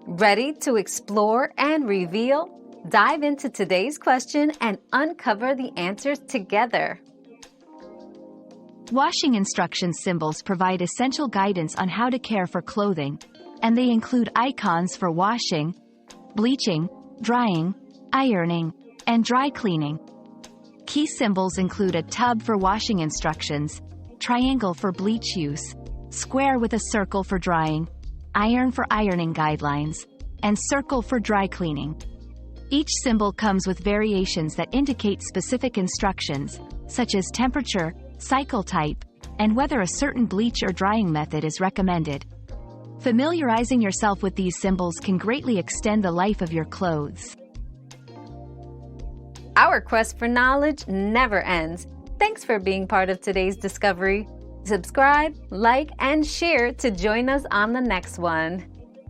Ready to explore and reveal? Dive into today's question and uncover the answers together. Washing instruction symbols provide essential guidance on how to care for clothing, and they include icons for washing, bleaching, drying, ironing, and dry cleaning. Key symbols include a tub for washing instructions, triangle for bleach use, square with a circle for drying, iron for ironing guidelines, and circle for dry cleaning. Each symbol comes with variations that indicate specific instructions, such as temperature, cycle type, and whether a certain bleach or drying method is recommended. Familiarizing yourself with these symbols can greatly extend the life of your clothes. Our quest for knowledge never ends. Thanks for being part of today's discovery. Subscribe, like, and share to join us on the next one.